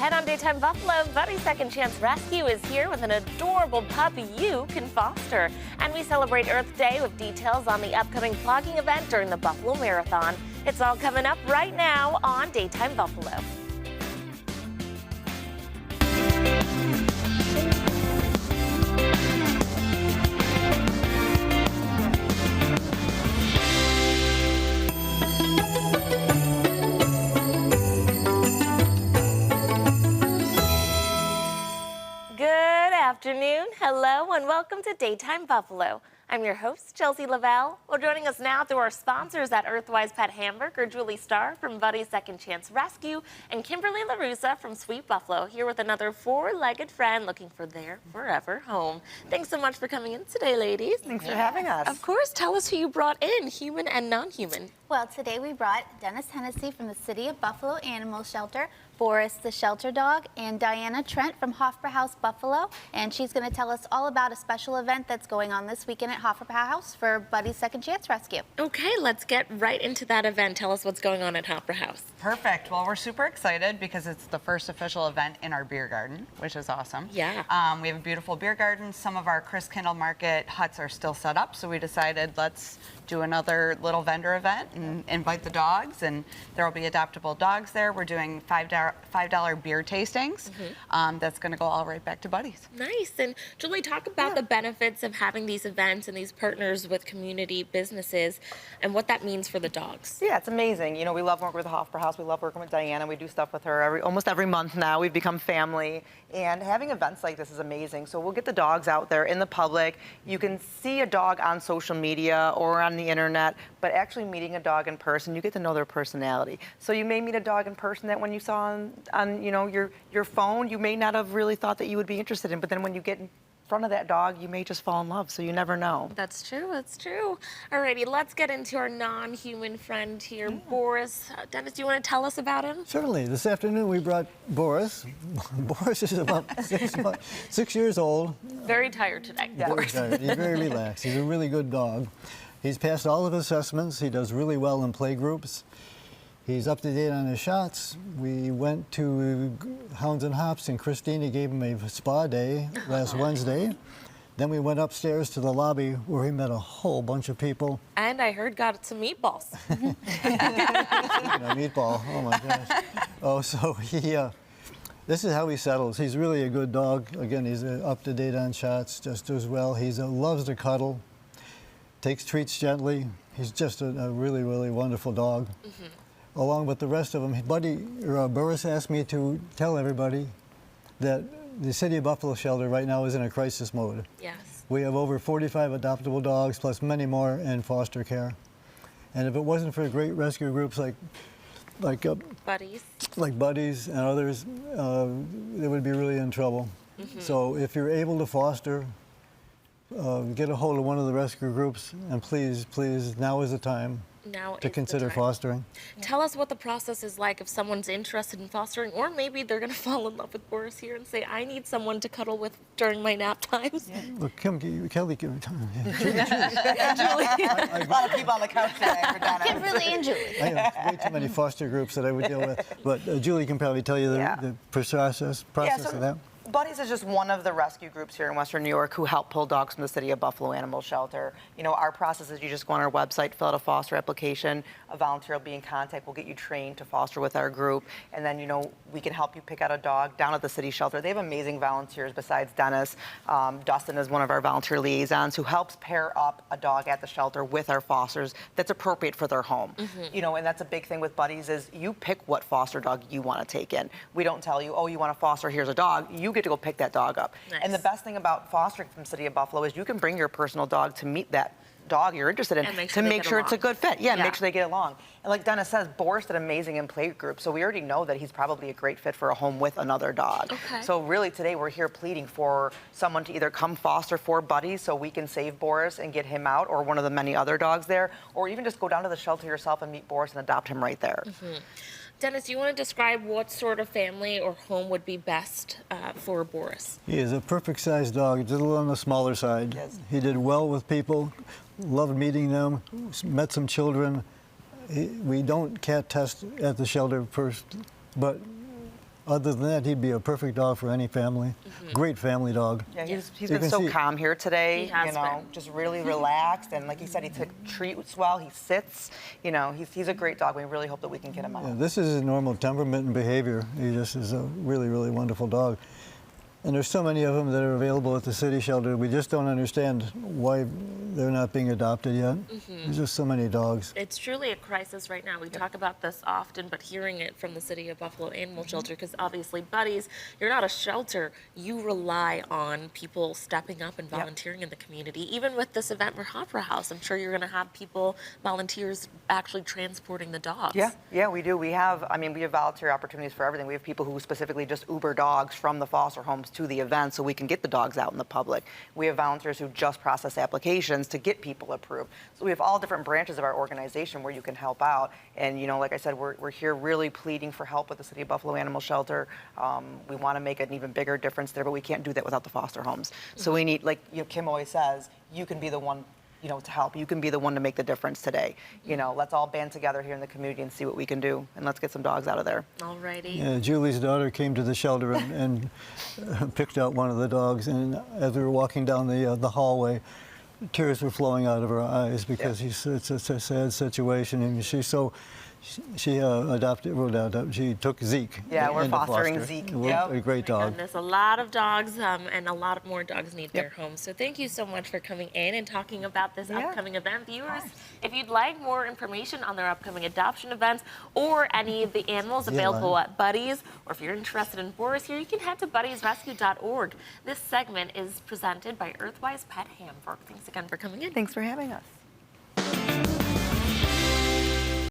ahead on Daytime Buffalo, Buddy Second Chance Rescue is here with an adorable puppy you can foster. And we celebrate Earth Day with details on the upcoming flogging event during the Buffalo Marathon. It's all coming up right now on Daytime Buffalo. Afternoon, hello, and welcome to Daytime Buffalo. I'm your host, Chelsea Lavelle. Well, joining us now through our sponsors at Earthwise Pet Hamburg are Julie Starr from Buddy's Second Chance Rescue and Kimberly LaRussa from Sweet Buffalo, here with another four-legged friend looking for their forever home. Thanks so much for coming in today, ladies. Thanks for having us. Of course, tell us who you brought in, human and non-human. Well, today we brought Dennis Hennessy from the City of Buffalo Animal Shelter, Boris the shelter dog, and Diana Trent from Hofbräu House Buffalo. And she's going to tell us all about a special event that's going on this weekend at Hofbräu House for Buddy's Second Chance Rescue. Okay, let's get right into that event. Tell us what's going on at Hofbräu House. Perfect. Well, we're super excited because it's the first official event in our beer garden, which is awesome. Yeah. We have a beautiful beer garden. Some of our Chris Kindle Market huts are still set up, so we decided let's do another little vendor event and invite the dogs, and there will be adoptable dogs there. We're doing $5 beer tastings. That's going to go all right back to Buddy's. Nice. And Julie, talk about the benefits of having these events and these partners with community businesses and what that means for the dogs. Yeah, it's amazing. You know, we love working with the Hofbräu House. We love working with Diana. We do stuff with her almost every month now. We've become family. And having events like this is amazing. So we'll get the dogs out there in the public. You can see a dog on social media or on the internet, but actually meeting a dog in person, you get to know their personality. So you may meet a dog in person that when you saw on you know, your phone, you may not have really thought that you would be interested in, but then when you get in front of that dog, you may just fall in love, so you never know. That's true, that's true. Alrighty, let's get into our non-human friend here, Boris. Dennis, do you want to tell us about him? Certainly. This afternoon we brought Boris. Boris is about 6 years old. Very tired today, Very tired. He's very relaxed. He's a really good dog. He's passed all of his assessments. He does really well in play groups. He's up to date on his shots. We went to Hounds and Hops, and Christina gave him a spa day last Wednesday. Then we went upstairs to the lobby where he met a whole bunch of people. And I heard got some meatballs. Speaking of meatball, oh my gosh. Oh, so this is how he settles. He's really a good dog. Again, he's up to date on shots, just does well. He loves to cuddle, takes treats gently. He's just a really, really wonderful dog. Along with the rest of them, Boris asked me to tell everybody that the City of Buffalo shelter right now is in a crisis mode. Yes. We have over 45 adoptable dogs, plus many more in foster care. And if it wasn't for great rescue groups like Buddies and others, they would be really in trouble. So if you're able to foster, get a hold of one of the rescue groups, and please, now is the time to consider fostering. Tell us what the process is like if someone's interested in fostering, or maybe they're going to fall in love with Boris here and say, I need someone to cuddle with during my nap times. Yeah. Look, Kelly, Julie. A lot of people on the couch today for Dennis. Kimberly and Julie. I have way too many foster groups that I would deal with, but Julie can probably tell you the process of that. Buddy's is just one of the rescue groups here in Western New York who help pull dogs from the City of Buffalo Animal Shelter. You know, our process is you just go on our website, fill out a foster application, a volunteer will be in contact, we'll get you trained to foster with our group, and then, you know, we can help you pick out a dog down at the city shelter. They have amazing volunteers besides Dennis. Dustin is one of our volunteer liaisons who helps pair up a dog at the shelter with our fosters that's appropriate for their home. You know, and that's a big thing with Buddies is you pick what foster dog you want to take in. We don't tell you, oh, you want to foster, here's a dog. You get to go pick that dog up. Nice. And the best thing about fostering from City of Buffalo is you can bring your personal dog to meet that dog you're interested in to make sure it's a good fit. Yeah, make sure they get along. And like Dennis says, Boris did amazing in play group, so we already know that he's probably a great fit for a home with another dog. So really today we're here pleading for someone to either come foster for Buddies so we can save Boris and get him out, or one of the many other dogs there, or even just go down to the shelter yourself and meet Boris and adopt him right there. Dennis, do you want to describe what sort of family or home would be best for Boris? He is a perfect sized dog, just a little on the smaller side. Yes. He did well with people, loved meeting them, met some children. We don't cat test at the shelter first, but Other than that, he'd be a perfect dog for any family. Great family dog. Yeah, he's You been can so see- calm here today, He has been. just really relaxed. And like he said, he treats well, he sits. He's a great dog. We really hope that we can get him out. Yeah, this is his normal temperament and behavior. He just is a really, really wonderful dog. And there's so many of them that are available at the city shelter. We just don't understand why they're not being adopted yet. There's just so many dogs. It's truly a crisis right now. We talk about this often, but hearing it from the City of Buffalo Animal Shelter, because obviously, Buddies, you're not a shelter. You rely on people stepping up and volunteering in the community. Even with this event for Opera House, I'm sure you're going to have people, volunteers, actually transporting the dogs. Yeah, we do. We have volunteer opportunities for everything. We have people who specifically just Uber dogs from the foster homes to the event so we can get the dogs out in the public. We have volunteers who just process applications to get people approved. So we have all different branches of our organization where you can help out. And, like I said, we're here really pleading for help with the City of Buffalo Animal Shelter. We want to make an even bigger difference there, but we can't do that without the foster homes. So we need, like Kim always says, you can be the one to help. You can be the one to make the difference today. Let's all band together here in the community and see what we can do, and let's get some dogs out of there. Alrighty. Yeah, Julie's daughter came to the shelter and picked out one of the dogs, and as we were walking down the hallway, tears were flowing out of her eyes because it's a sad situation, and she took Zeke. Yeah, we're into fostering foster. Zeke. A great dog. Goodness, a lot of dogs and a lot more dogs need their homes. So thank you so much for coming in and talking about this upcoming event. Viewers, if you'd like more information on their upcoming adoption events or any of the animals available at Buddies, or if you're interested in Boris here, you can head to buddiesrescue.org. This segment is presented by Earthwise Pet Hamburg. Thanks again for coming in. Thanks for having us.